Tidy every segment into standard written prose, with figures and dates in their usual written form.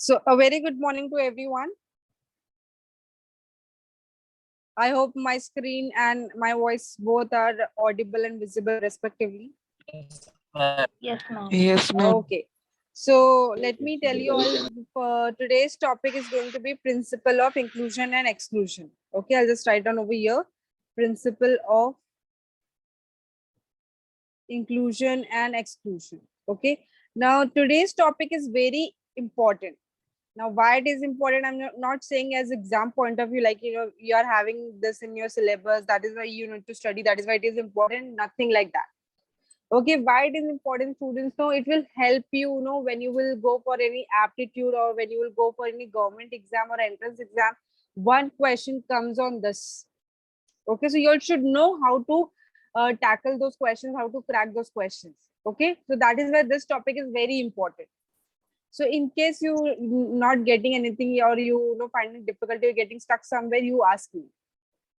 So a very good morning to everyone. I hope my screen and my voice both are audible and visible respectively. Yes, ma'am. Yes, ma'am. Okay. So let me tell you all, today's topic is going to be principle of inclusion and exclusion. Okay, I'll just write down over here, principle of inclusion and exclusion. Okay. Now today's topic is very important. Now, why it is important, I'm not saying as exam point of view, like, you are having this in your syllabus, that is why you need to study, that is why it is important, nothing like that. Okay, why it is important, students? So it will help you, when you will go for any aptitude or when you will go for any government exam or entrance exam, one question comes on this. Okay, so you all should know how to tackle those questions, how to crack those questions. Okay, so that is why this topic is very important. So in case you not getting anything or you finding difficulty or getting stuck somewhere, you ask me.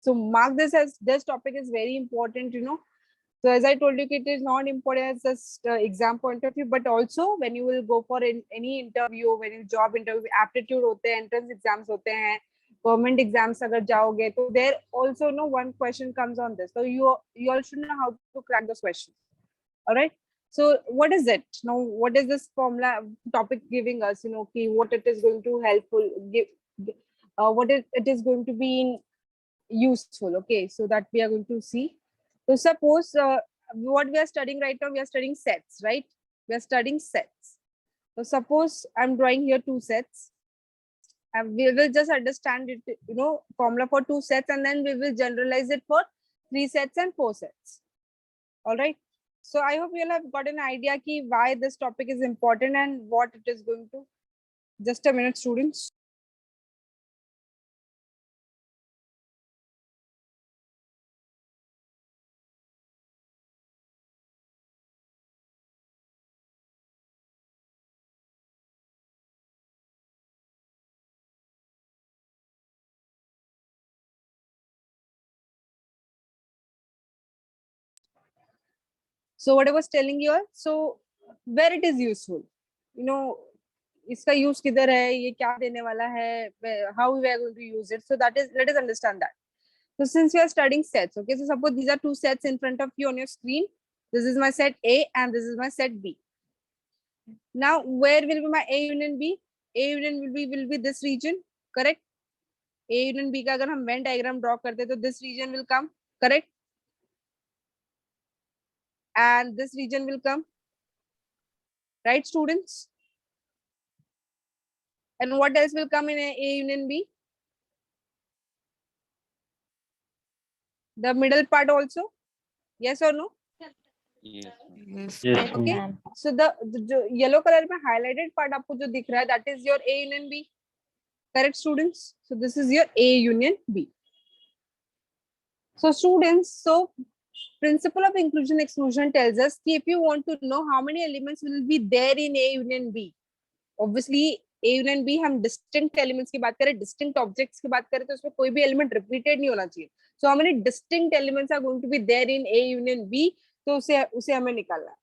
So mark this as this topic is very important. So as I told you, it is not important as just exam point of view, but also when you will go for any interview, when you job interview, aptitude होते हैं, entrance exams होते हैं, government exams अगर जाओगे, तो there also one question comes on this. So you all should know how to crack those questions. All right. So what is it now? What is this formula topic giving us? What it is going to helpful give, what it is going to be useful. Okay, so that we are going to see. So suppose what we are studying right now, we are studying sets, right? We are studying sets. So suppose I'm drawing here two sets, and we will just understand it, formula for two sets, and then we will generalize it for three sets and four sets. All right. So I hope you'll have got an idea ki why this topic is important and what it is going to. Just a minute, students. So what I was telling you all, so where it is useful, इसका use किधर है, ये क्या देने वाला है, how we are going to use it. So that is, let us understand that. So since we are studying sets, okay, so suppose these are two sets in front of you on your screen. This is my set A and this is my set B. Now, where will be my A union B? A union will be this region, correct? A union B का अगर हम Venn diagram draw करते तो this region will come, correct? And this region will come, right, students? And what else will come in A union B? The middle part also, yes or no? Yes. Yes, Okay. ma'am. So the yellow color में highlighted part आपको जो दिख रहा है, that is your A union B, correct, students? So this is your A union B. So students, so principle of inclusion exclusion tells us कि if you want to know how many elements will be there in A union B, obviously A union B हम distinct elements की बात करें, distinct objects की बात करें, तो उसमें कोई भी element repeated नहीं होना चाहिए. So how many distinct elements are going to be there in A union B? तो उसे हमें निकालना है.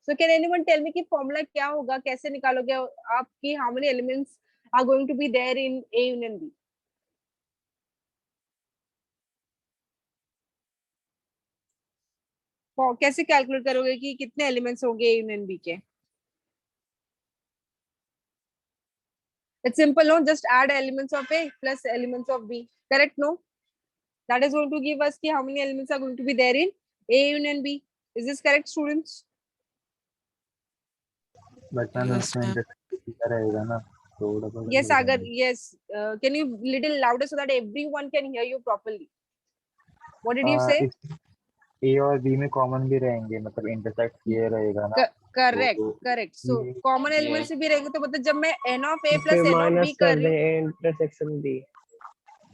So can anyone tell me कि formula क्या होगा, कैसे निकालोगे आप कि how many elements are going to be there in A union B? कैसे कैलकुलेट करोगे कि कितने एलिमेंट्स होंगे A union B के? It's simple, no? Just add elements of A plus elements of B. Correct, no? That is going to give us how many elements are going to be there in A union B. Is this correct, students? But Yes, ma'am. Yes, Sagar. Yes. Can you little louder so that everyone can hear you properly? What did you say? A और B में common भी रहेंगे, मतलब intersect किए रहेगा ना. Correct, correct. So common elements भी रहेंगे, तो मतलब जब मैं n of A plus n of B कर रही हूँ, intersection B.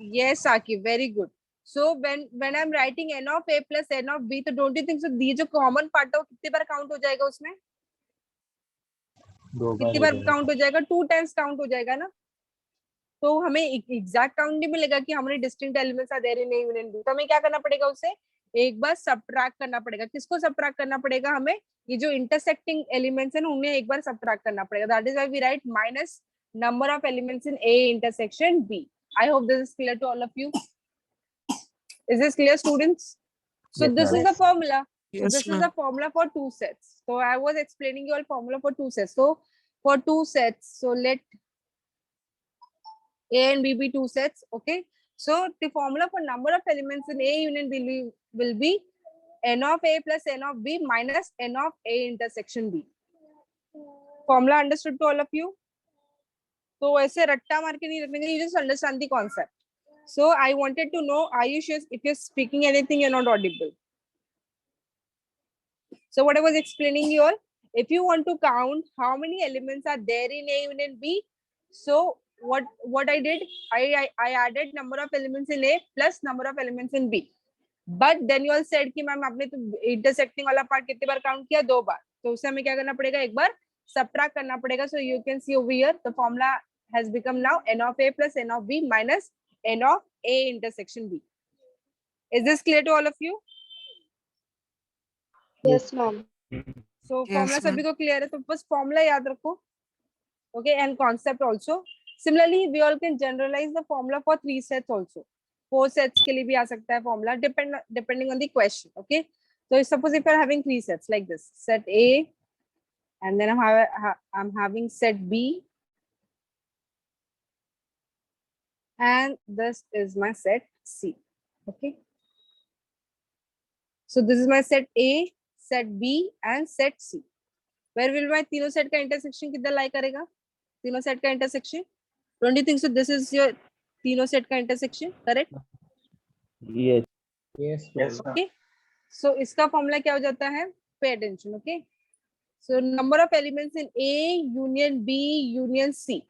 yes, Saki, very good. So when I'm writing n of A plus n of B, तो don't you think so? ये जो common part है वो कितनी बार count हो जाएगा उसमें? कितनी बार count हो जाएगा? 2 times count हो जाएगा ना? तो हमें एग्जैक्ट काउंट नहीं मिलेगा कि हमारे distinct elements are there in A union B. तो हमें क्या करना पड़ेगा, उसे एक बार सबट्रैक्ट करना पड़ेगा. किसको सबट्रैक्ट करना पड़ेगा? हमें ये जो इंटरसेक्टिंग एलिमेंट्स है ना, उन्हें एक बार सबट्रैक्ट करना पड़ेगा. That is why we write minus number of elements in A intersection B. I hope this is clear to all of you. Is this clear, students? So Yes, this ma'am. is the formula. So Yes, this is ma'am. the formula for two sets. So I was explaining you all formula for two sets. So for two sets, so let A and B be two sets. Okay. So the formula for number of elements in A union B will be n of A plus n of B minus n of A intersection B. Formula understood to all of you? So ऐसे रट्टा मार के नहीं रखने का, you just understand the concept. So I wanted to know, are you sure if you're speaking anything, you're not audible? So what I was explaining you all, if you want to count how many elements are there in A union B, so what I did, I added number of elements in A plus number of elements in B. But then you all said कि ma'am आपने तो intersecting वाला part कितने बार count किया? 2 बार. तो उसे हमें क्या करना पड़ेगा? एक बार subtract करना पड़ेगा. So you can see over here the formula has become now n of A plus n of B minus n of A intersection B. Is this clear to all of you? Yes, ma'am. So Yes, formula ma'am. सभी को clear है, तो बस formula याद रखो. Okay, and concept also. Similarly, we all can generalize the formula for 3 sets also. 4 sets के लिए भी आ सकता है formula, depending on the question. Okay, so suppose if you are having 3 sets like this, set A, and then I'm having set B, and this is my set C. Okay, so this is my set A, set B, and set C. Where will my तीनों set का intersection किधर lie करेगा? तीनों set का intersection. Don't you think so? This is your तीनों set का intersection, correct? Yes. Yes, yes. Okay. So इसका formula क्या हो जाता है? Pay attention, okay? So number of elements in A union B union C.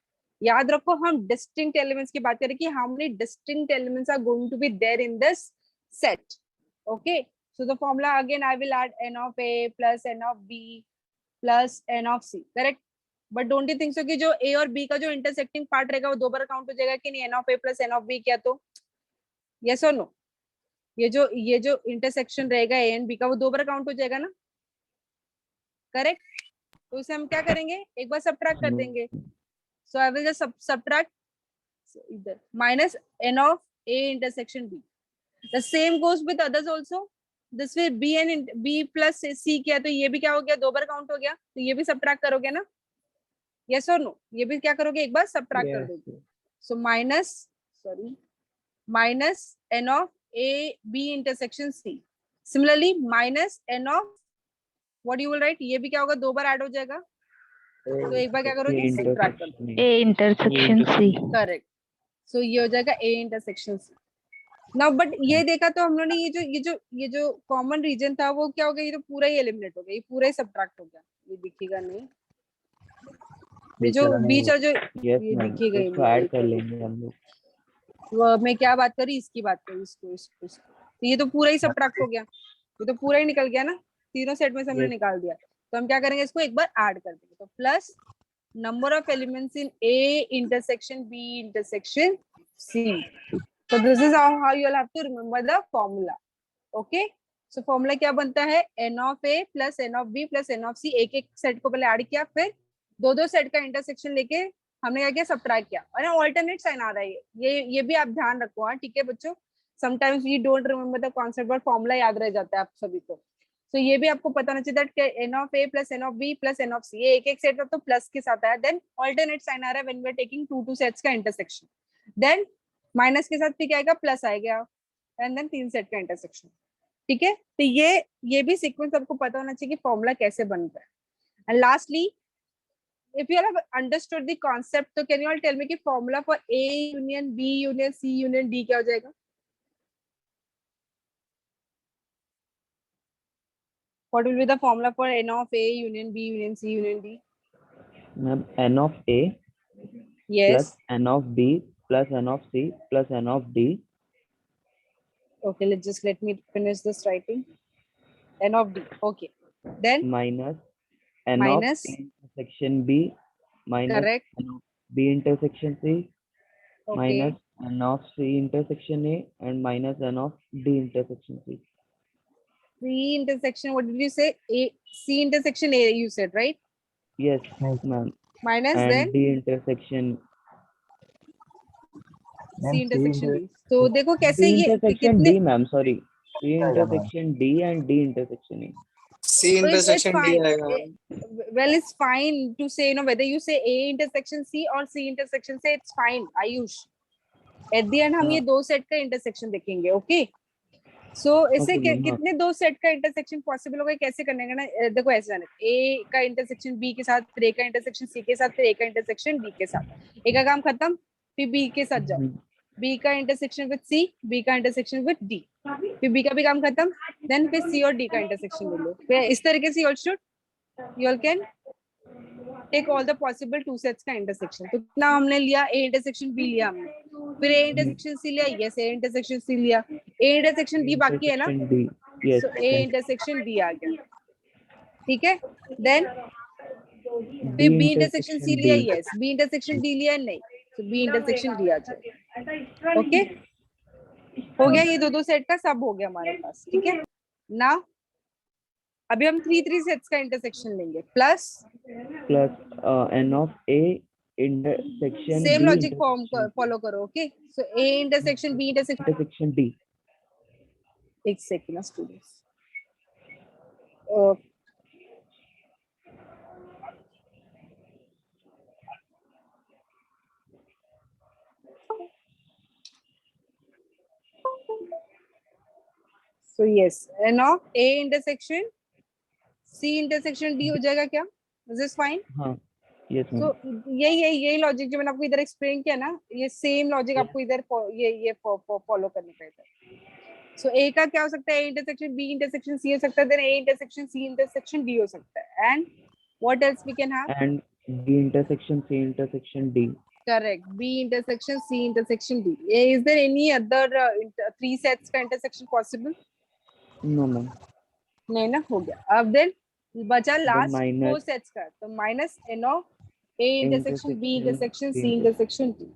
याद रखो हम distinct elements की बात करें कि how many distinct elements are going to be there in this set. Okay. So the formula again I will add n of A plus n of B plus n of C. Correct? But don't you think so कि जो A और B का जो intersecting part रहेगा वो 2 बार count हो जाएगा कि नहीं? n of A plus n of B क्या तो? Yes or no? ये जो intersection रहेगा A and B का वो 2 बार count हो जाएगा ना? Correct? तो इसे हम क्या करेंगे? एक बार subtract कर देंगे. So I will just subtract either minus n of A intersection B. The same goes with others also. This way B and B plus C किया तो ये भी क्या हो गया? 2 बार count हो गया. तो ये भी subtract करोगे ना? Yes or no? ये भी क्या करोगे? एक बार subtract कर दोगे. So minus n of A B intersection C. Similarly minus n of what you will write? ये भी क्या होगा? 2 बार add हो जाएगा. तो एक बार क्या करोगे? Subtract कर दोगे. A intersection C. Correct. So ये हो जाएगा A intersection C. Now but ये देखा तो हम लोगों ने ये जो common region था वो क्या हो गया? ये तो पूरा ही eliminate हो गया. ये पूरा ही subtract हो गया. ये दिखेगा नहीं. ये जो बीच और जो ये दिखेगा ही इसको ऐड कर लेंगे हम लोग. मैं क्या बात करी? इसकी बात करी. इसको तो ये तो पूरा ही subtract हो गया. ये तो पूरा ही निकल गया ना. तीनों सेट में से हमने निकाल दिया. तो हम क्या करेंगे? इसको एक बार ऐड कर देंगे. तो plus number of elements in A intersection B intersection C. So this is how you'll have to remember the formula. Okay. So formula क्या बनता है? n of A plus n of B plus n of C. एक एक set को पहले add किया, फिर दो सेट का इंटरसेक्शन लेके हमने क्या किया? सब्ट्रैक्ट किया. और ऑल्टरनेट साइन आ रहा है. ये भी आप ध्यान रखो. हाँ ठीक है बच्चों. Sometimes we don't remember the concept but formula याद रह जाता है आप सभी को. तो ये भी आपको पता होना चाहिए that n of A plus n of B plus n of C. ये एक सेट तो प्लस के साथ आया. देन ऑल्टरनेट साइन आ रहा है when we are taking two sets का इंटरसेक्शन. देन माइनस के साथ फिर क्या आएगा? प्लस आएगा. एंड देन 3 सेट का इंटरसेक्शन. ठीक है. तो ये भी सीक्वेंस आपको पता होना चाहिए कि फॉर्मूला कैसे बनता है. And lastly if you have understood the concept, तो can you all tell me कि formula for A union B union C union D क्या हो जाएगा? What will be the formula for n of A union B union C union D? Ma'am, n of A Yes. plus n of B plus n of C plus n of D. Okay, let me finish this writing. N of D. Okay. Then Minus n minus of A intersection B minus correct. n of B intersection C Okay. minus n of C intersection A and minus n of D intersection C. C intersection. What did you say? A C intersection A. You said right. Yes, ma'am. minus then and D intersection C ma'am C intersection D. तो देखो कैसे D ये intersection कितने, D ma'am sorry C आएगा ma'am. intersection D and D intersection E. C so it's intersection D fine. आएगा। Well, it's fine to say, you know, whether you say A intersection C or C intersection C, it's fine, Ayush. At the end हम हाँ. ये दो set का intersection देखेंगे, okay? सो इससे Okay, ma'am, हाँ. कितने दो सेट का इंटरसेक्शन पॉसिबल होगा, कैसे करने का ना, देखो ऐसे जाना, ए का इंटरसेक्शन बी के साथ, फिर ए का इंटरसेक्शन सी के साथ, फिर ए का इंटरसेक्शन डी के साथ, ए का काम खत्म, फिर बी के साथ जाओ, बी का इंटरसेक्शन विद सी, बी का इंटरसेक्शन विद डी, फिर बी का भी काम खत्म, देन फिर सी और डी का इंटरसेक्शन ले लो। फिर इस तरीके से you all can take all the possible two sets का intersection। तो कितना हमने लिया, A intersection B लिया हमने, फिर A intersection C लिया, yes A intersection C लिया, A intersection D बाकी है ना, Intersection D. Yes. so A intersection D आ गया, ठीक है? then D फिर B intersection C लिया, D. yes, B intersection D लिया, नहीं, so B intersection D आ जाए, ओके? हो गया, ये दो दो सेट का सब हो गया हमारे पास, ठीक है? now अभी हम 3 सेट्स का इंटरसेक्शन लेंगे, plus Plus N of A intersection same B logic form intersection follow करो, okay? So A intersection B intersection, intersection D. एक सेकंड ना students, so yes N of A intersection C intersection D हो जाएगा क्या? Is this fine? हाँ. Yes, so ma'am. यही logic जो मैंने आपको इधर एक्सप्लेन किया ना, ये सेम लॉजिक आपको इधर ये फॉलो करने का है। सो A का क्या हो सकता है, A intersection B intersection C हो सकता है, then A intersection C intersection D हो सकता है, and what else we can have? And D intersection C intersection D. Correct. B intersection C intersection D. Is there any other 3 sets का intersection possible? No, ma'am. नहीं ना, हो गया। अब then बचा last minus 4 sets का, तो minus n of A intersection B intersection C intersection D.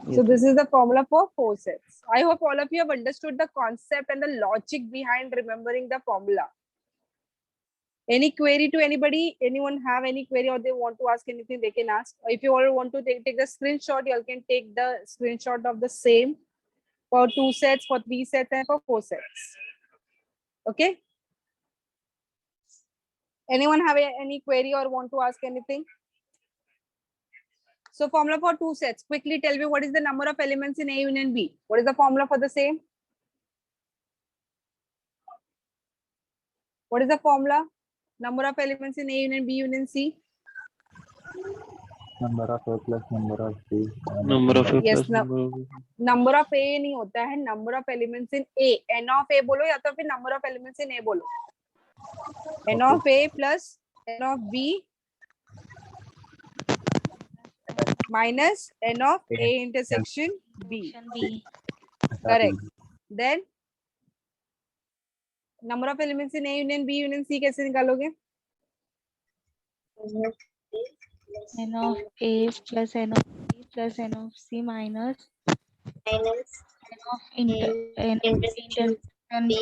Yes. So this is the formula for 4 sets. I hope all of you have understood the concept and the logic behind remembering the formula. Any query to anybody? Anyone have any query or they want to ask anything, they can ask. If you all want to take the screenshot, you all can take the screenshot of the same for 2 sets, for 3 sets, and for 4 sets. Okay? Anyone have any query or want to ask anything? So formula for 2 sets. Quickly tell me, what is the number of elements in A union B? What is the formula for the same? What is the formula? Number of elements in A union B union C? number of A plus number of B. Number of A Yes, plus number number of A नहीं होता है, number of elements in A. N of A बोलो या तो फिर number of elements in A बोलो. N of A plus N of B minus N of A intersection B. B. Correct. Then number of elements in A union B union C कैसे निकालोगे? N of A plus N of B plus N of C minus N of intersection B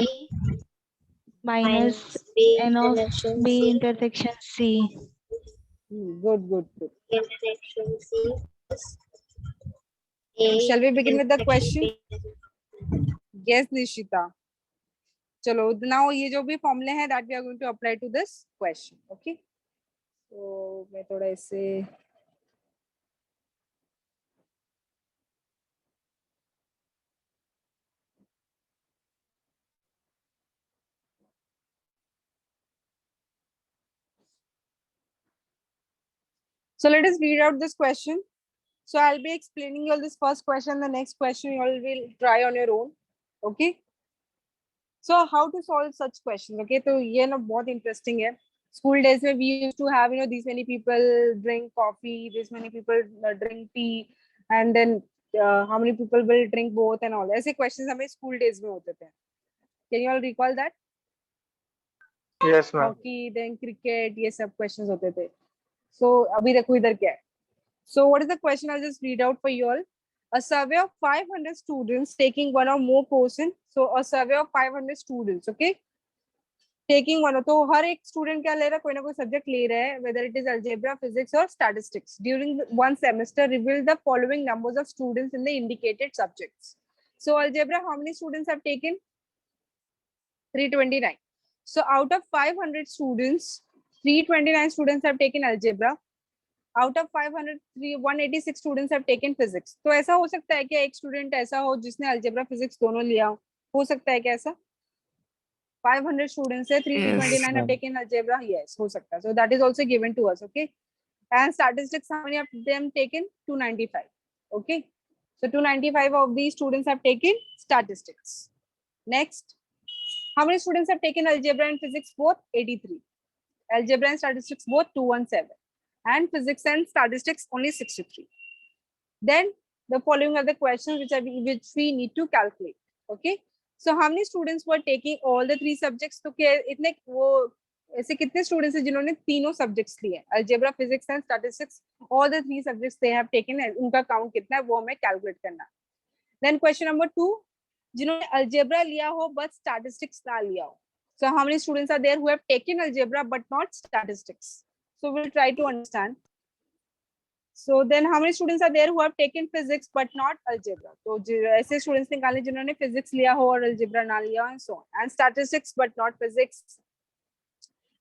minus N of B intersection C. Good. Shall we begin with the question? Yes, Nishita. चलो, now ये जो भी formula है that we are going to apply to this question. Okay. So मैं थोड़ा ऐसे So let us read out this question. So I'll be explaining you all this first question. The next question you all will try on your own. Okay. So how to solve such questions? Okay. तो ये ना बहुत interesting है. School days में we used to have, you know, these many people drink coffee, this many people drink tea, and then how many people will drink both and all. ऐसे questions हमें school days में होते थे. Can you all recall that? Yes ma'am Hockey, then cricket, ये सब questions होते थे. So अभी देखो इधर क्या है. So what is the question? I'll just read out for you all. A survey of 500 students taking one or more portion. So a survey of 500 students, okay? Taking one, तो हर एक student क्या ले रहा है, कोई ना कोई सब्जेक्ट ले रहा है, whether it is algebra, physics और statistics. During one semester reveal the following numbers of students in the indicated subjects. So algebra, how many students have taken? 329. So out of 500 students, 329 students have taken algebra. Out of 500, 186 students have taken physics. तो ऐसा हो सकता है क्या एक student ऐसा हो जिसने अलजेब्रा फिजिक्स दोनों लिया हो सकता है क्या ऐसा? 500 students है, 329 have taken algebra. Yes, हो सकता है. So that is also given to us. Okay. And statistics, how many of them taken? 295. Okay. So 295 of these students have taken statistics. Next, how many students have taken algebra and physics both? 83. Algebra and statistics both 217. And physics and statistics only 63. Then the following are the questions which we need to calculate. Okay. So how many students were taking all the three subjects? तो क्या इतने वो ऐसे कितने students हैं जिन्होंने तीनों subjects लिए? Algebra, physics and statistics, all the three subjects they have taken. उनका count कितना है वो हमें calculate करना. Then question number 2, जिन्होंने algebra लिया हो but statistics ना लिया हो. So how many students are there who have taken algebra but not statistics? So we'll try to understand. So then how many students are there who have taken physics but not algebra? तो ऐसे students निकालें जिन्होंने physics लिया हो और algebra ना लिया हो, and so on. And statistics but not physics.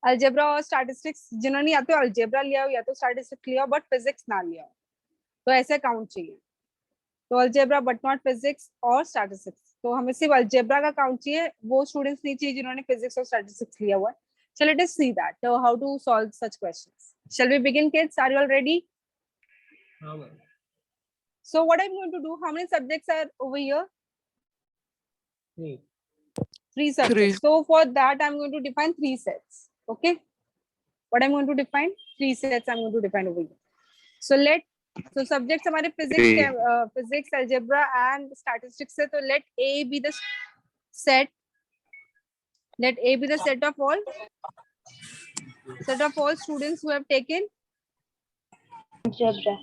Algebra और statistics जिन्होंने या तो algebra लिया हो या तो statistics लिया हो but physics ना लिया हो, तो ऐसे count चाहिए. तो algebra but not physics और statistics. तो हमें सिर्फ algebra का count चाहिए, वो students नहीं चाहिए जिन्होंने physics और statistics लिया हुआ है. So let us see that. So how to solve such questions. Shall we begin, kids? Are you all ready? So what I'm going to do, how many subjects are over here? Three subjects. So for that, I'm going to define 3 sets. Okay. What I'm going to define? 3 sets I'm going to define over here. So subjects हमारे physics, algebra and statistics है. So let A be the set. Let A be the set of all students who have taken algebra.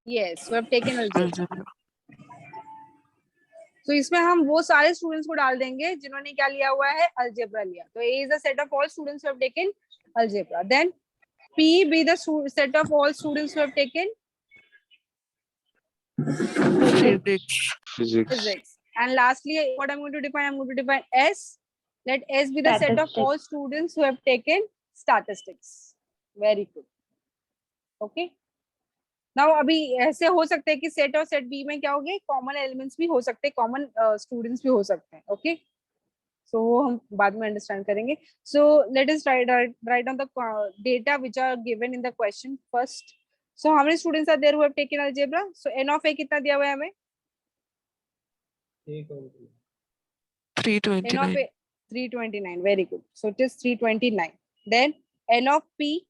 Yes, who have taken algebra. तो इसमें हम वो सारे students को डाल देंगे जिन्होंने क्या लिया हुआ है, अलजेब्रा लिया. तो A is the set of all students who have taken algebra. Then P be the set of all students who have taken physics. And lastly, what I'm going to define? I'm going to define S. Let S be the set of all students who have taken statistics. Very good. Okay. Now अभी ऐसे हो सकते हैं कि set और set B में क्या हो गए, कॉमन एलिमेंट्स भी हो सकते हैं, कॉमन स्टूडेंट्स भी हो सकते हैं. ओके, सो वो हम बाद में अंडरस्टैंड करेंगे. So let us write on the data which are given in the question first. So how many students are there who have taken algebra? So N of A कितना दिया हुआ है हमें? 329. N of A 329. Very good. So it is 329. Then N of P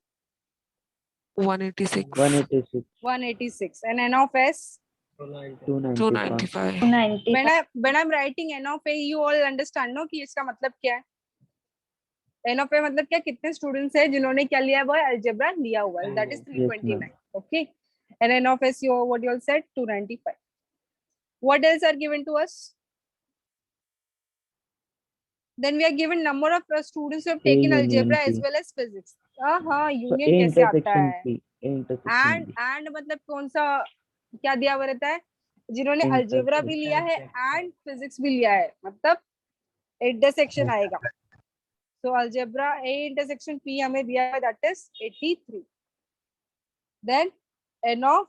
186. And N of S 295. When I'm writing N of A, you all understand no कि इसका मतलब क्या है. N of A मतलब क्या, कितने स्टूडेंट्स है जिन्होंने क्या लिया हुआ है, अलजेब्रा लिया हुआ है. That is 329. Okay. And N of S, what you all said, 295. What else are given to us? Then we are given number of students who have taken algebra as well as physics. हाँ, union कैसे आता है? and मतलब कौन सा क्या दिया हुआ रहता है, जिन्होंने अलजेब्रा भी लिया है एंड फिजिक्स भी लिया है, मतलब इंटरसेक्शन आएगा. So algebra A intersection P हमें दिया है, that is 83. Then N of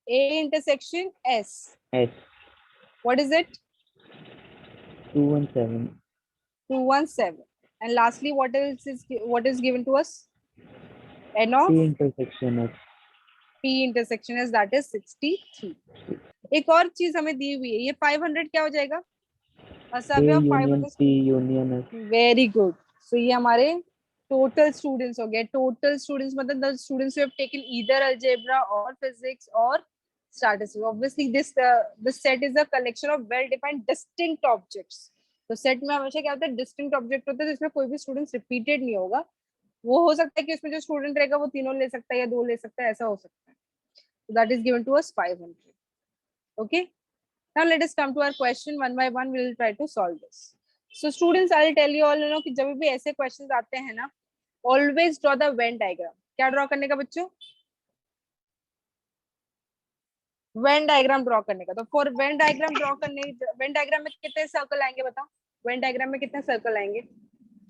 A intersection S, what is it? 217. And lastly, what is given to us? N of P intersection S. P intersection S, that is 63. एक और चीज हमें दी हुई है, ये 500 क्या हो जाएगा? Very good. सो ये हमारे टोटल स्टूडेंट्स हो गए. टोटल स्टूडेंट्स मतलब the students who have taken either algebra और फिजिक्स और statistics. Obviously this set is a collection of well defined distinct objects. तो सेट में हमेशा क्या होता है, डिस्टिंक्ट ऑब्जेक्ट होता है, जिसमें कोई भी स्टूडेंट्स रिपीटेड नहीं होगा. वो हो सकता है कि उसमें जो स्टूडेंट रहेगा वो तीनों ले सकता है या 2 ले सकता है, ऐसा हो सकता है. So that is given to us 500. Okay. Now let us come to our question one by one. We will try to solve this. So students, I'll tell you all, कि जब भी ऐसे questions आते हैं ना, always draw the Venn diagram. क्या draw करने का बच्चों? Venn diagram draw करने का. तो for Venn diagram draw करने, Venn diagram में कितने circle आएंगे बताओ? Venn diagram में कितने circle आएंगे?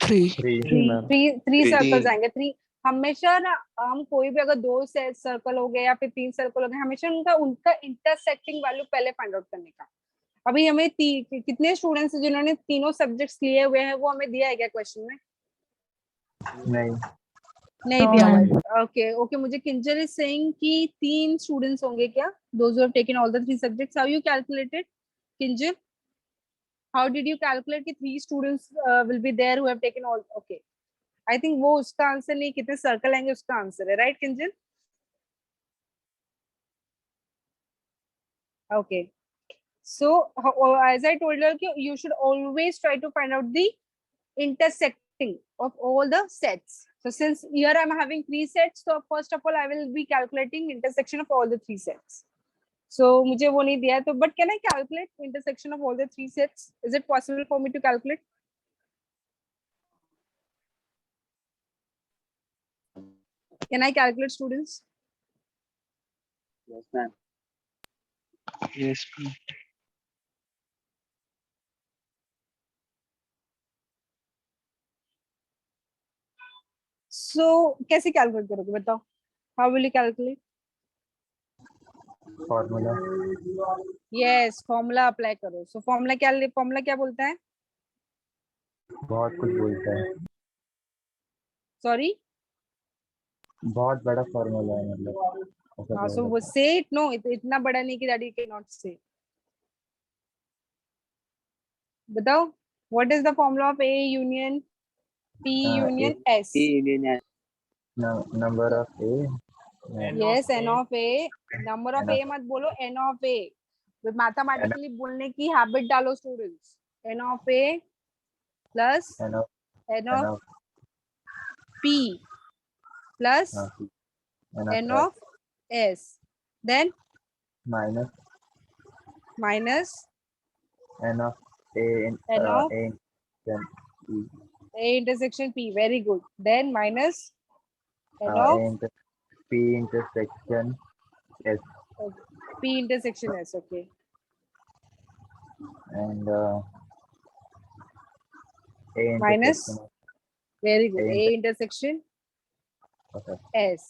Three ma'am three circles Three. आएंगे. three. हमेशा ना हम कोई भी अगर दो सर्कल हो गए या फिर तीन सर्कल हो गए, हमेशा उनका इंटरसेक्टिंग वैल्यू पहले फाइंड आउट करने का. अभी हमें कितने स्टूडेंट्स जिन्होंने तीनों सब्जेक्ट्स लिए हुए हैं, वो हमें दिया है क्या क्वेश्चन में? नहीं नहीं No, दिया हुआ ma'am. है. ओके मुझे किंजल इज सेइंग कि 3 स्टूडेंट्स होंगे क्या? Those who have taken all the 3 subjects. How you calculated Kinjal? How did you calculate कि 3 students will be there who have taken all? Okay, I think वो उसका आंसर नहीं, कितने सर्कल आएंगे उसका आंसर है, right Kinjal? Okay, so as I told you, you should always try to find out the intersecting of all the sets. So since here I'm having 3 sets, so first of all I will be calculating intersection of all the 3 sets. So मुझे वो नहीं दिया है, तो but can I calculate intersection of all the 3 sets? Is it possible for me to calculate? Can I calculate, students? Yes, ma'am. Yes, ma'am. So कैसे calculate करोगे बताओ? How will you calculate? Formula Yes, formula apply करो. So formula क्या बोलता है? बहुत कुछ बोलता है, Sorry? बहुत बड़ा फॉर्मूला है मतलब ऐसा हाँ, so बोला वो था। say it. No, इतना बड़ा नहीं कि that you cannot say. बताओ, what is the formula of A union P union S? Number of A Yes, N of A. Number of A मत बोलो, N of A. मैथमेटिकली बोलने की habit डालो students. N of A plus एन N of P plus N of S. Then minus minus N of A N of A A intersection P. Very good. Then minus N of P intersection S P intersection S. Okay. And A Minus. Intersection Very good. A A intersection S.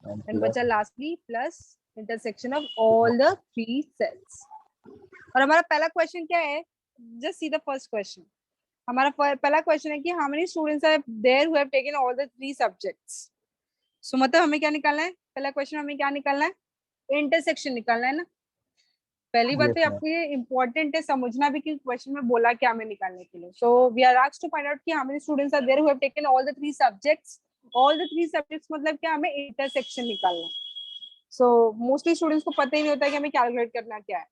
And बचा lastly plus intersection of all the 3 sets. और हमारा पहला question क्या है? Just see the first question. हमारा पहला question है कि how many students are there who have taken all the 3 subjects? So मतलब हमें क्या निकालना है? पहला क्वेश्चन हमें क्या निकालना है? इंटरसेक्शन निकालना है ना. पहली बात तो आपको ये इम्पोर्टेंट है समझना भी कि क्वेश्चन में बोला क्या हमें निकालने के लिए. So we are asked to find out कि how many students are there who have taken all the 3 subjects. All the 3 subjects मतलब क्या, हमें इंटरसेक्शन निकालना. सो मोस्टली स्टूडेंट्स को पता ही नहीं होता कि हमें कैलकुलेट करना क्या है.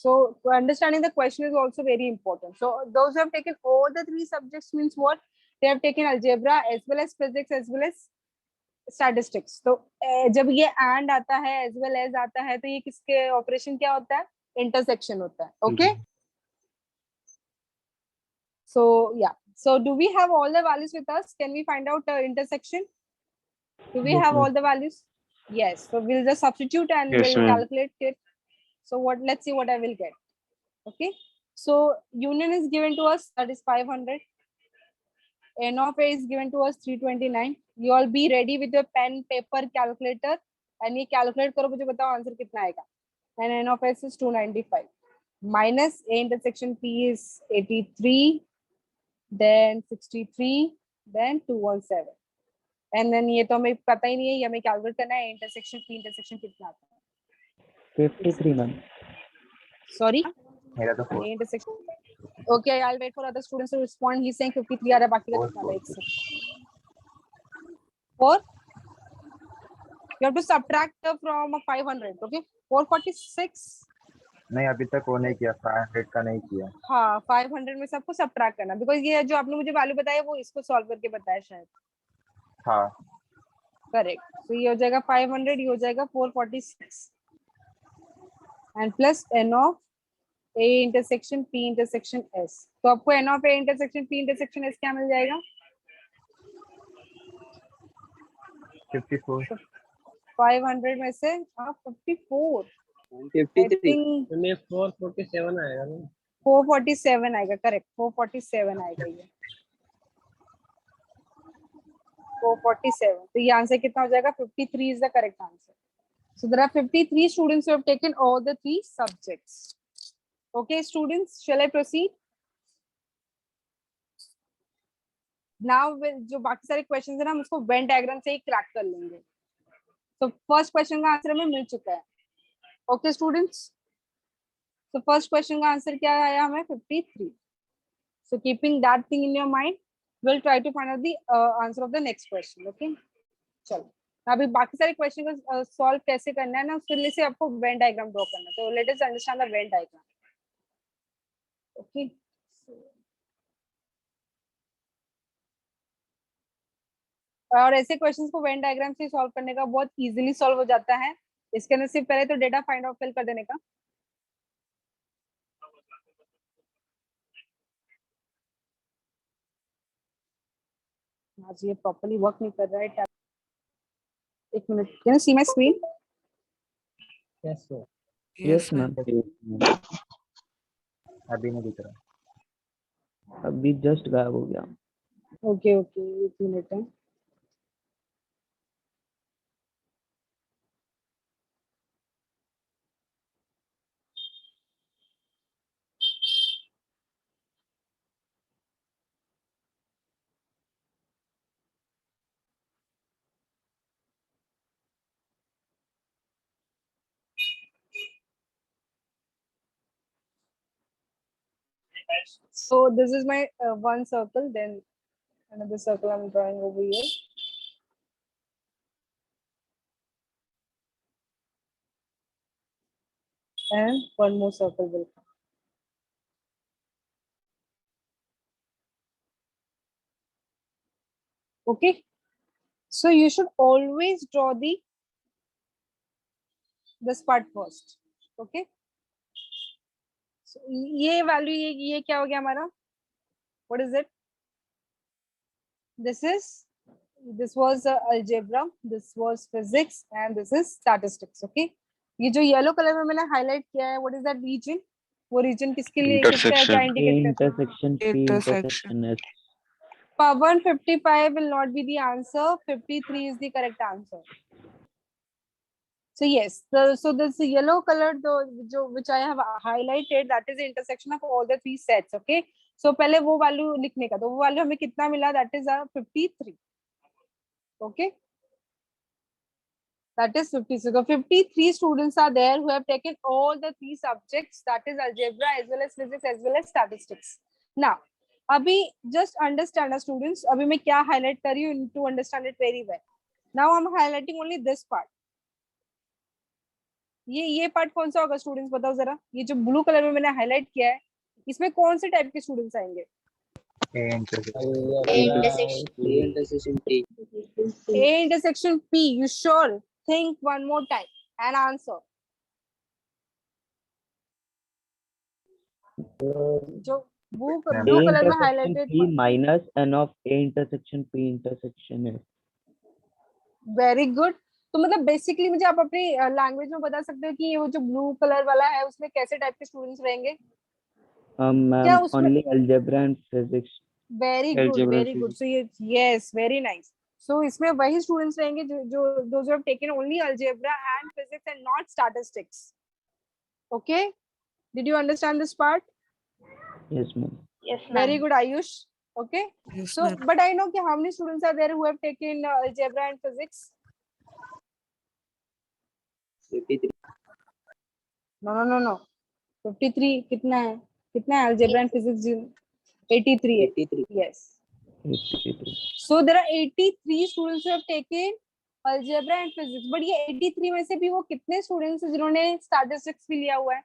So understanding the question is also very important. So those who have taken all the 3 subjects means what? They have taken algebra as well as physics as well as statistics. तो जब ये and आता है as well as आता है, तो ये किसके ऑपरेशन क्या होता है? Intersection होता है. Okay. So yeah. So do we have all the values with us? Can we find out intersection? Do we have all the values? Yes. So we'll just substitute and Yes, we'll ma'am. calculate it. So what? Let's see what I will get. Okay. So union is given to us, that is 500. N of A is given to us 329. You all be ready with your pen, paper, calculator, and ये calculate करो, मुझे बताओ answer कितना आएगा. And N of S is 295. Minus A intersection P is 83, then 63, then 217. And then ये तो हमें पता ही नहीं है, ये हमें calculate करना है intersection P intersection कितना आता है. 53 मैम. Sorry. मेरा तो A intersection. Okay, I'll wait for other students to respond. He's saying 53 आ रहा है, बाकी का कितना है? 4. You have to subtract from 500. Okay, 446. नहीं अभी तक वो नहीं किया, 500 का नहीं किया. हाँ, 500 में सबको सब्ट्रैक्ट करना, बिकॉज ये जो आपने मुझे वैल्यू बताया वो इसको सॉल्व करके बताया शायद. हाँ करेक्ट. तो ये हो जाएगा 500, ये हो जाएगा 446 and plus n of A intersection P intersection S, तो आपको N of A intersection P intersection S क्या मिल जाएगा? 54 500 में से 54, आई 53 थिंक में 447 आएगा ना। 447 आएगा, करेक्ट 447 आएगा ये 447। तो ये आंसर कितना हो जाएगा? 53 is the correct answer. So there are 53 students who have taken all the 3 subjects. Okay, students, shall I proceed? Now जो बाकी सारे क्वेश्चंस है ना, हम उसको वेन डायग्राम से ही क्रैक कर लेंगे. तो फर्स्ट क्वेश्चन का आंसर हमें मिल चुका है. ओके स्टूडेंट्स, तो फर्स्ट क्वेश्चन का आंसर क्या आया हमें? 53. So keeping that thing in your mind, we'll try to find out the answer of the next question. Okay, चलो अभी बाकी सारे क्वेश्चन को सॉल्व कैसे करना है ना, उसके लिए से आपको वेन डायग्राम ड्रॉ करना है. तो let us understand the Venn diagram. Okay, और ऐसे क्वेश्चंस को वेन डायग्राम से सॉल्व करने का बहुत इजीली सॉल्व हो जाता है. इसके अंदर सिर्फ पहले तो डेटा फाइंड आउट फिल कर देने का. आज ये प्रॉपर्ली वर्क नहीं कर रहा है. एक minute, can you see my screen? Yes sir. Yes ma'am. अभी नहीं दिख रहा. अभी जस्ट गायब हो गया. ओके ओके, एक मिनट है. So this is my one circle, then another circle I'm drawing over here. And one more circle will come. Okay, so you should always draw this part first. Okay, so ये value ये क्या हो गया हमारा? What is it? This was algebra, this was physics, and this is statistics. Okay, ये जो yellow color में मैंने highlight किया है, what is that region? वो region किसके लिए किसका क्या A indicate करता है? intersection P intersection S. Pawan, 55 will not be the answer. 53 is the correct answer. So yes, so this yellow color, which I have highlighted, that is the intersection of all the 3 sets. Okay, so पहले वो value लिखने का, तो वो value हमें कितना मिला? That is 53. Okay, that is 53. So 53 students are there who have taken all the 3 subjects, that is algebra as well as physics as well as statistics. Now अभी just understand students, अभी मैं क्या highlight कर रही हूँ to understand it very well. Now I'm highlighting only this part. ये part कौन सा होगा स्टूडेंट्स, बताओ जरा. ये जो ब्लू कलर में मैंने हाईलाइट किया है, इसमें कौन से टाइप के स्टूडेंट्स आएंगे? A intersection. A intersection T. A intersection P. You sure? Think one more time and answer. जो blue A color में intersection highlighted. P minus N of A intersection P intersection S. Very good. तो मतलब basically मुझे आप अपनी language में बता सकते हो कि ये वो जो ब्लू कलर वाला है उसमें कैसे टाइप के स्टूडेंट्स रहेंगे? क्या Ma'am, उसमें? only algebra and physics. Very good, very good. So ये यस, वेरी नाइस. सो इसमें वही स्टूडेंट्स रहेंगे जो those who have taken only algebra and physics and not statistics. Okay, did you understand this part? Yes, ma'am. Yes, Very ma'am. good, Ayush. Okay, Yes, so but I know कि how many students are there who have taken algebra and physics? 53. No. 53 कितना है? कितना है algebra and physics? 83 है. 83. Yes. 83. So there are 83 students who have taken algebra and physics. But ये 83 में से भी वो कितने students हैं जिन्होंने statistics भी लिया हुआ है?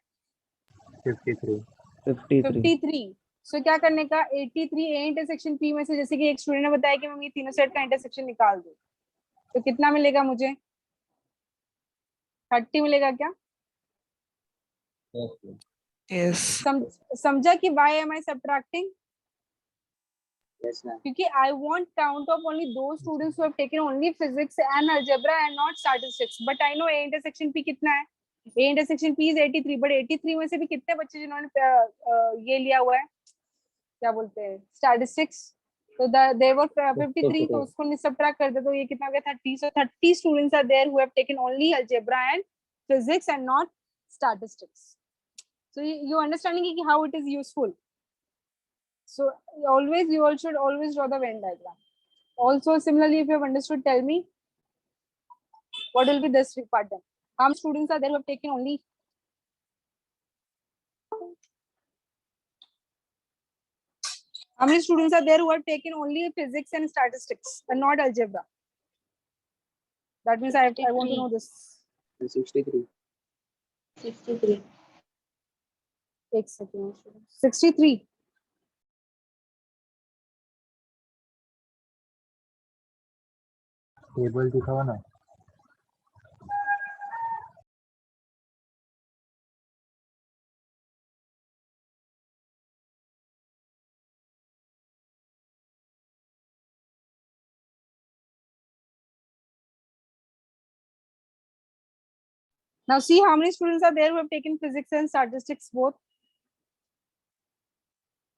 53. 53. So क्या करने का? 83 A intersection P में से, जैसे कि एक स्टूडेंट ने बताया कि मम्मी ये तीनों सेट का इंटरसेक्शन निकाल दो, तो कितना मिलेगा मुझे? 30 मिलेगा क्या? Yes, ma'am. Yes. समझा कि why am I subtracting? Yes, ma'am. क्योंकि I want count of only those students who have taken only physics and algebra and not statistics. But I know A intersection P कितना है? A intersection P is 83, but 83 में से भी कितने बच्चे जिन्होंने ये लिया हुआ है, क्या बोलते हैं, statistics? तो they were 53, तो उसको subtract कर दे तो ये कितना हो गया, 30. So 30 students are there who have taken only algebra and physics and not statistics. So you understanding how it is useful. So always, you all should always draw the Venn diagram. Also, similarly, if you have understood, tell me what will be this pattern. How many students are there who have taken only? How many students are there who have taken only physics and statistics and not algebra? That means I want to know this. 63. 63. Take second. 63. Table दिखाओ ना. Now see how many students are there who have taken physics and statistics both.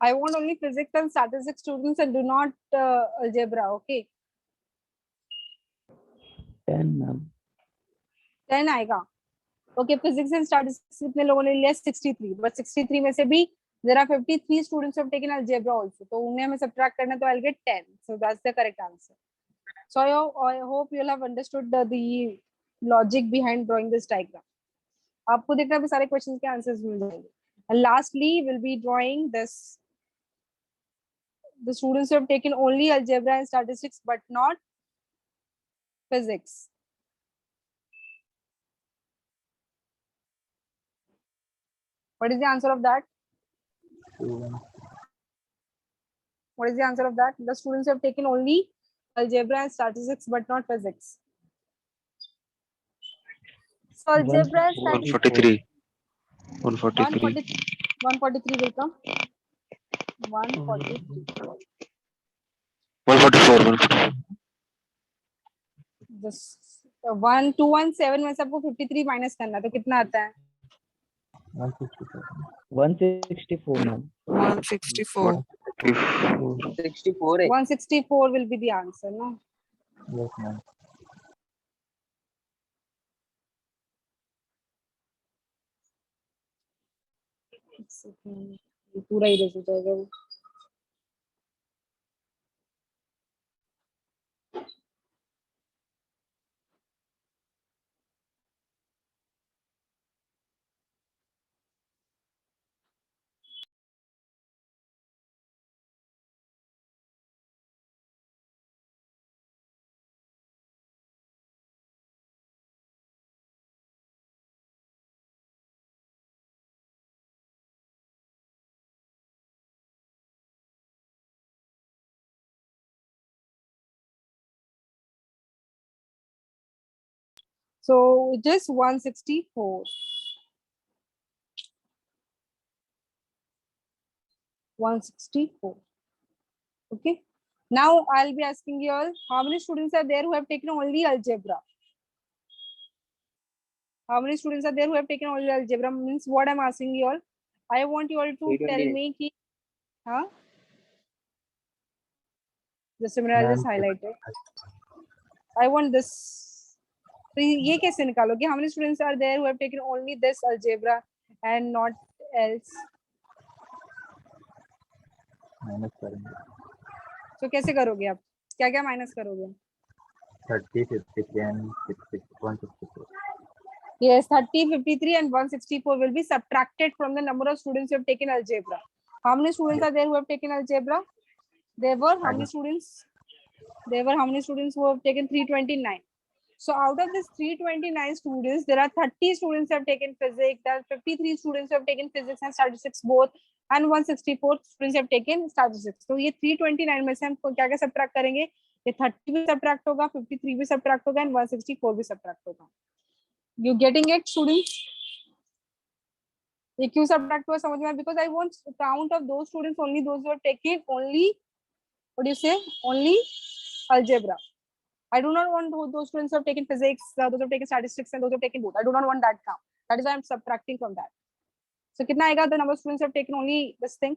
I want only physics and statistics students and do not algebra. Okay. 10 ma'am. 10 आएगा. Okay, physics and statistics कितने लोगों ने लिया? 63. But 63 में से भी there are 53 students who have taken algebra also. तो उन्हें हमें subtract करना, तो I'll get 10. So that's the correct answer. So I hope you'll have understood the logic behind drawing this diagram. आपको देखना भी सारे questions के answers मिल जाएंगे. And lastly, we'll be drawing this. The students who have taken only algebra and statistics but not physics. What is the answer of that? What is the answer of that? The students have taken only algebra and statistics but not physics. So algebra and statistics. 143. 143 will come. 143. 144. This 1217 में से आपको 53 minus करना है, तो कितना आता है? 164 ma'am. 164. 64 है. 164 will be the answer, no? Yes, ma'am. ये पूरा ही हो जाएगा वो. So it is 164. 164. Okay. Now I'll be asking you all, how many students are there who have taken only algebra? How many students are there who have taken only algebra? Means what I'm asking you all, I want you all to tell me ki, huh? Just a minute, I'll just highlight it. I want this. तो ये कैसे निकालोगे? How many students are there who have taken only this algebra and not else? Minus करेंगे. तो कैसे करोगे आप? क्या क्या माइनस करोगे? 30, 53 and 164. Yes, 30, 53 and 164 will be subtracted from the number of students who have taken algebra. How many students are there who have taken algebra? There were how many students? There were how many students who have taken 329? So out of this 329 students, there are 30 students who have taken physics, there are 53 students who have taken physics and statistics both, and 164 students have taken statistics. So ये 329 में से हम क्या क्या subtract करेंगे? ये 30 भी subtract होगा, 53 भी subtract होगा, and 164 भी subtract होगा. You getting it, students? ये क्यों सब्ट्रैक्ट हुआ समझ में? Because I want count of those students only those who have taken only what do you से only algebra. I do not want those students who have taken physics, those who have taken statistics, and those who have taken both. I do not want that count. That is why I'm subtracting from that. So कितना आएगा? The number of students who have taken only this thing.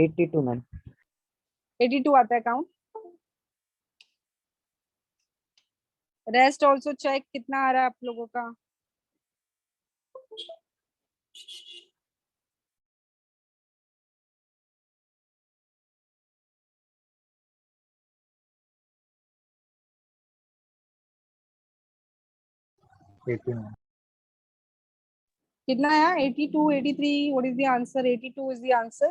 82 ma'am. 82 आता है count. Rest also check कितना आ रहा है आप लोगों का. कितना आया? 82, 83. What is the answer? 82 is the answer.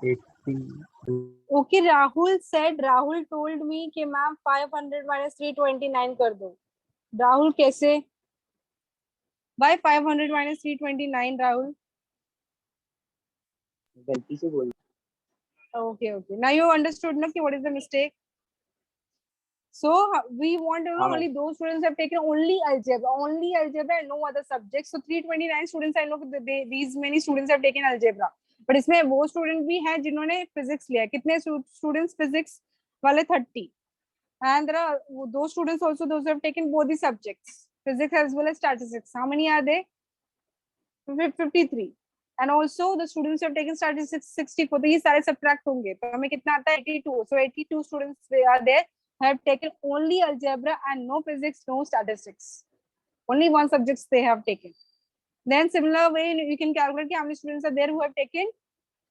82. Okay, Rahul told me कि मैम 500 minus 329 कर दो. राहुल कैसे? Why 500 minus 329, Rahul? गलती से बोल. Okay. Now you understood now what is the mistake. So we want to know हाँ. only those students have taken only algebra and no other subjects. So 329 students I know these many students have taken algebra. But इसमें वो student भी हैं जिन्होंने physics लिया. कितने students physics वाले? 30. And there are those students also those who have taken both the subjects, physics as well as statistics. How many are they? 53. And also the students who have taken statistics 64. तो ये सारे subtract होंगे. तो हमें कितना आता है? 82. So 82 students are there have taken only algebra and no physics, no statistics. Only one subjects they have taken. Then similar way you can calculate how many students are there who have taken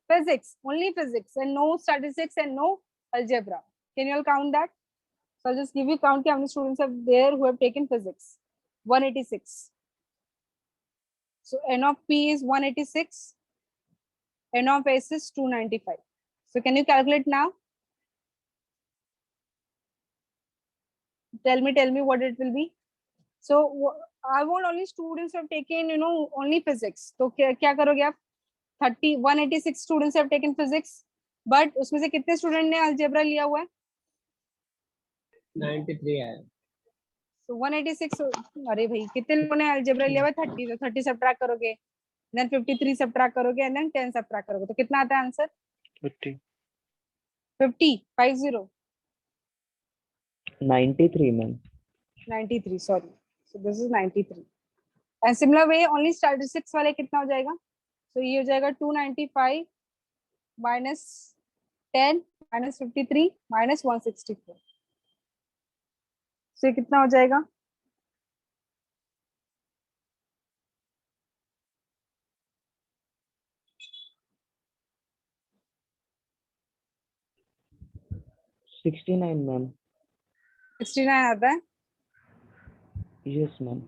physics, only physics, and no statistics and no algebra. Can you all count that? So I'll just give you count how many students are there who have taken physics. 186. So N of P is 186. N of S is 295. So can you calculate now? Tell me what it will be. So I want only students who have taken, only physics. So क्या करोगे आप? 186 students have taken physics, but उसमें से कितने student ने algebra लिया हुआ है? 93 है. So 186. अरे भाई कितने लोगों ने algebra लिया हुआ है? 30. तो 30 subtract करोगे, then 53 subtract करोगे, and then 10 subtract करोगे. तो कितना आता है answer? 50. 50. 93 ma'am. 93. Sorry. So this is 93. And similar way only statistics वाले कितना हो जाएगा? So ये हो जाएगा 295 minus 10 minus 53 minus 164. So ये कितना हो जाएगा? मैम. 69 आता है. Yes ma'am.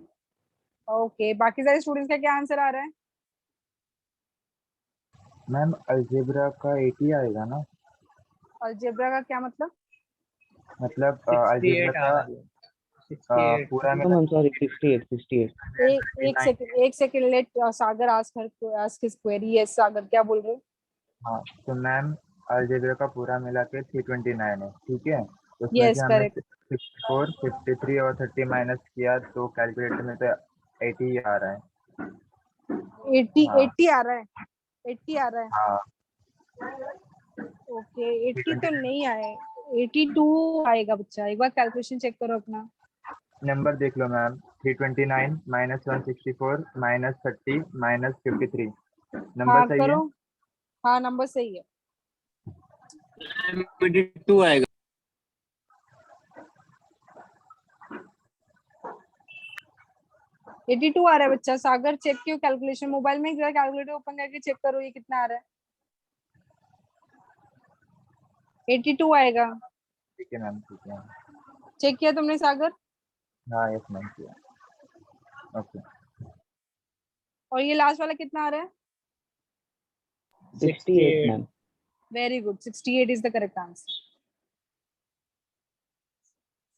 ओके, बाकी सारे स्टूडेंट्स का क्या आंसर आ रहा है? मैम अलजेब्रा का 80 आएगा ना? अलजेब्रा का क्या मतलब? मतलब अलजेब्रा का पूरा में मैम सॉरी 68. एक सेकंड लेट सागर आस्क हिज क्वेरी. यस सागर, क्या बोल रहे हो? हाँ, तो मैम अलजेब्रा का पूरा मिला के 329 है, ठीक है? उसमें Yes, से हमने correct. 64, 53 और 30 माइनस किया तो कैलकुलेटर में तो 80 आ रहा है. 80 हाँ. 80 आ रहा है. 80 आ रहा है. हाँ. ओके, 80 तो नहीं आए. 82 आएगा बच्चा. एक बार कैलकुलेशन चेक करो अपना. नंबर देख लो ma'am. 329 minus 164 minus 30 minus 53. Number सही है? करो. हाँ, नंबर सही है. 82 आएगा. आ रहा है बच्चा. सागर चेक क्यों कैलकुलेशन मोबाइल में कैलकुलेटर ओपन करके चेक करो ये कितना आ रहा है. 82 आएगा. ठीक है मैम, ठीक है. चेक किया तुमने सागर? हाँ यस मैम किया. ओके. और ये लास्ट वाला कितना आ रहा है? 68 ma'am. Very good. 68 is the correct answer.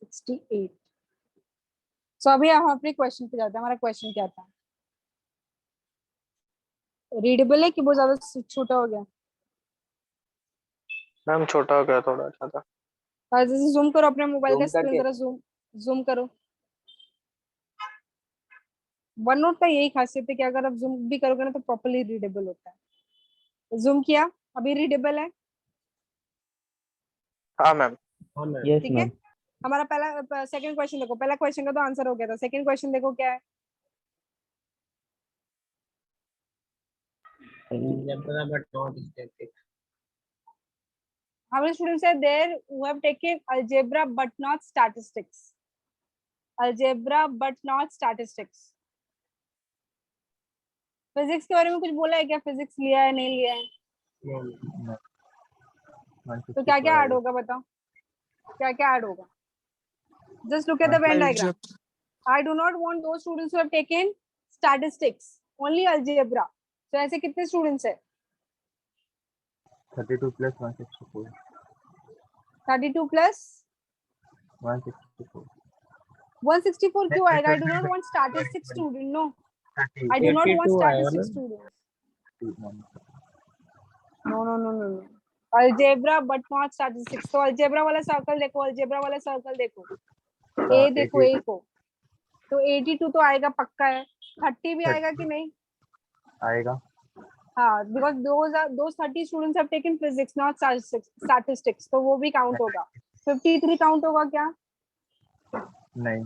68. सो अभी हम अपने क्वेश्चन पे जाते हैं. हमारा क्वेश्चन क्या था? रीडेबल है कि बहुत ज्यादा छोटा हो गया? मैम छोटा हो गया थोड़ा ज्यादा. जैसे जूम करो अपने मोबाइल का Zoom स्क्रीन, करके? जरा जूम करो. वन नोट का यही खासियत है कि अगर आप जूम भी करोगे ना तो प्रॉपर्ली रीडेबल होता है। जूम किया, अभी रीडेबल है। हाँ मैम। यस ठीक है, मैम। हमारा पहला सेकंड क्वेश्चन देखो, पहला क्वेश्चन का तो आंसर हो गया था, सेकंड क्वेश्चन देखो क्या है। How many students are there who have taken algebra but not statistics? Algebra but not statistics. Physics के बारे में कुछ बोला है क्या? फिजिक्स लिया है नहीं लिया है? तो क्या क्या ऐड होगा बताओ, क्या क्या ऐड होगा? Just look at the Venn diagram. I do not want those students who have taken statistics, only algebra. So ऐसे कितने students है? 32 plus 164. 32 plus 164. 164 क्यों आएगा? I do not want statistics student. No, I do not want statistics students. No. Algebra but not statistics. तो algebra वाला circle देखो, algebra वाला circle देखो, A देखो, A को, तो 82 तो आएगा पक्का है। 30 भी आएगा कि नहीं? आएगा। हाँ, because those 30 students have taken physics not statistics, तो वो भी काउंट होगा। 53 काउंट होगा क्या? नहीं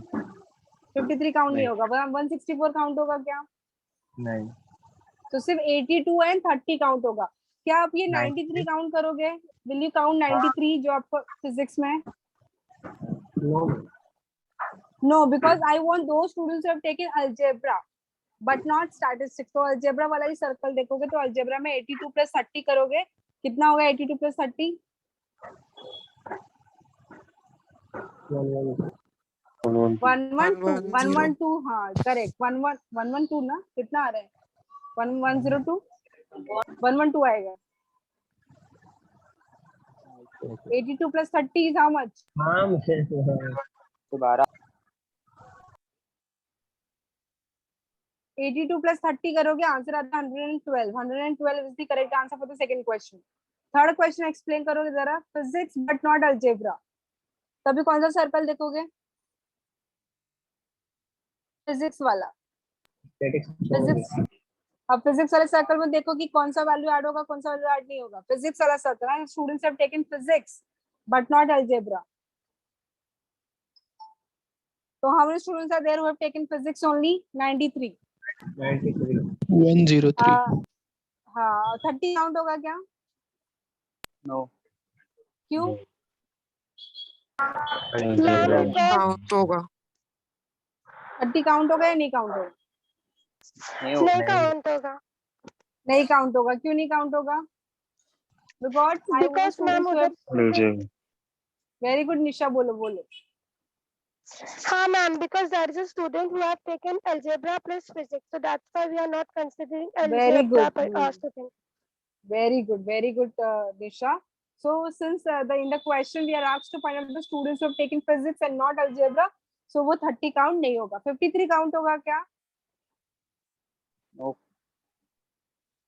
53 काउंट नहीं होगा। 164 काउंट होगा क्या? नहीं तो सिर्फ 82 एंड 30 काउंट होगा। क्या आप ये 93 93 काउंट करोगे? विल यू काउंट 93 जो आपको फिजिक्स में? नो, बिकॉज आई वांट दो students who have taken algebra but not statistics. तो अलजेब्रा वाला ही सर्कल देखोगे तो अलजेब्रा में 82 प्लस 30 करोगे, कितना होगा 82 प्लस 30? 112। हाँ करेक्ट, 112 ना, कितना आ रहा है? 1102 112 आएगा। 82 प्लस 30 इज हाउ मच? दोबारा 82 प्लस 30 करोगे, आंसर आता है 112। 112 is the correct answer for the second question. Third question explain करोगे जरा, फिजिक्स बट नॉट अलजेब्रा, तभी कौन सा सर्कल देखोगे? फिजिक्स वाला। फिजिक्स, अब फिजिक्स वाले सर्कल में देखो कि कौन सा वैल्यू ऐड होगा, कौन सा वैल्यू ऐड नहीं होगा। फिजिक्स वाला सर्कल है, students have taken physics but not algebra. So how many students are there who have taken physics only? 93. 103. हाँ, 30 काउंट होगा क्या? नो क्यों? काउंट होगा। 30 काउंट होगा या नहीं काउंट होगा? नहीं काउंट होगा। नहीं काउंट होगा। क्यों नहीं काउंट होगा? Because I want students who have... Very good निशा, बोलो। हाँ ma'am, because there is a student who have taken algebra plus physics, so that's why we are not considering Very algebra good. student. Very good, Nisha. So since in the question we are asked to find out the students who have taken physics and not algebra, so वो 30 count नहीं होगा। 53 count होगा क्या? No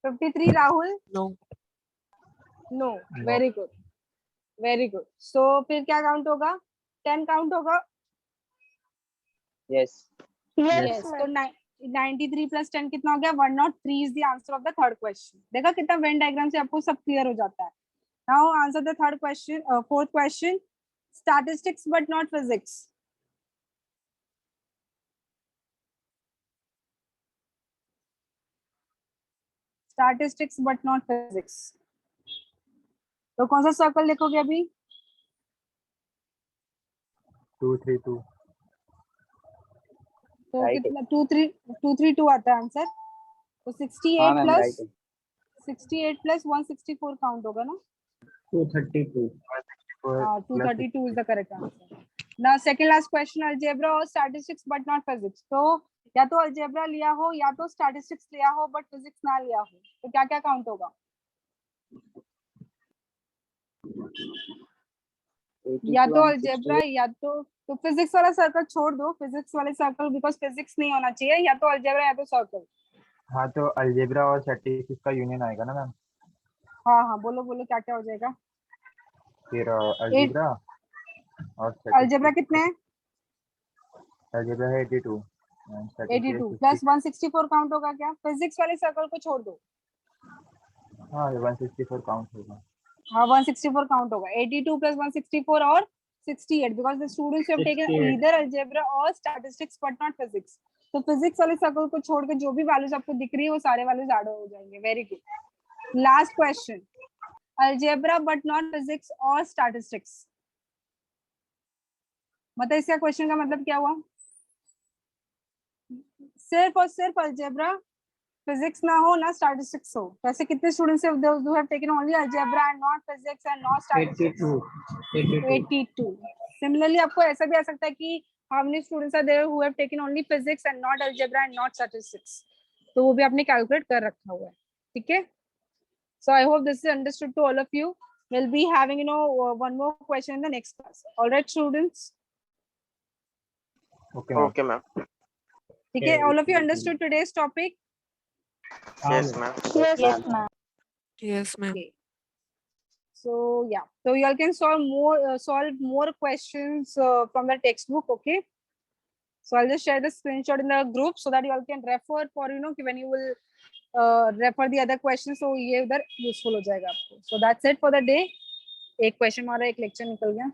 53 Rahul? No. Very good. So फिर क्या count होगा? 10 count होगा? Yes Yes. तो 93 प्लस 10 कितना हो गया? 103 is the answer of the third question. देखा कितना वेन डायग्राम से आपको सब क्लियर हो जाता है। Now answer the third question, fourth question, statistics but not physics. Statistics but not physics, तो कौन सा सर्कल देखोगे अभी? 232 तो Right. कितना? 232 आता है आंसर। तो 68 हाँ मैम प्लस राइट है 68 प्लस 164 काउंट होगा ना? 232 हाँ, 232 is the correct answer. Now second last question, algebra or statistics but not physics. तो या तो algebra लिया हो या तो statistics लिया हो but physics ना लिया हो, तो क्या क्या काउंट होगा? या तो algebra या तो physics वाला सर्कल छोड़ दो, physics वाले सर्कल, because physics नहीं होना चाहिए, या तो algebra या तो सर्कल। हाँ तो अलजेब्रा और स्टैटिस्टिक्स का यूनियन आएगा ना मैम? हाँ बोलो क्या क्या हो जाएगा? फिर अलजेब्रा और अलजेब्रा कितने हैं? अलजेब्रा है 82 82 प्लस 164 काउंट होगा क्या? फिजिक्स वाले सर्कल को छोड़ दो। हाँ, ये 164 काउंट होगा। हाँ 164 काउंट होगा। 82 प्लस 164 और 68 because the students have taken either algebra और स्टैटिस्टिक्स बट नॉट फिजिक्स। तो फिजिक्स वाले सर्कल को छोड़ के जो भी वैल्यूज आपको दिख रही है वो सारे वैल्यूज ऐड हो जाएंगे। Very good. Last question, algebra but not physics और स्टैटिस्टिक्स, मतलब इसका क्वेश्चन का मतलब क्या हुआ? सिर्फ और सिर्फ अलजेब्रा, फिजिक्स ना हो ना स्टैटिस्टिक्स हो। वैसे कितने students have those who have taken only algebra and not physics and not statistics? 82. Similarly आपको ऐसा भी आ सकता है कि how many students are there who have taken only physics and not algebra and not statistics? तो वो भी आपने कैलकुलेट कर रखा हुआ है, ठीक है? So I hope this is understood to all of you. We'll be having one more question in the next class. All right students? Okay, ma'am. Okay, ma'am. ठीक है, all of you understood today's topic? Yes, ma'am. Yes, Yes, ma'am. Yes, ma'am. Okay. So yeah, so you all can solve more questions from the textbook. Okay, so I'll just share the screenshot in the group so that you all can refer for when you will refer the other questions, so ये उधर useful हो जाएगा आपको. So that's it for the day. एक question हमारा एक lecture निकल गया.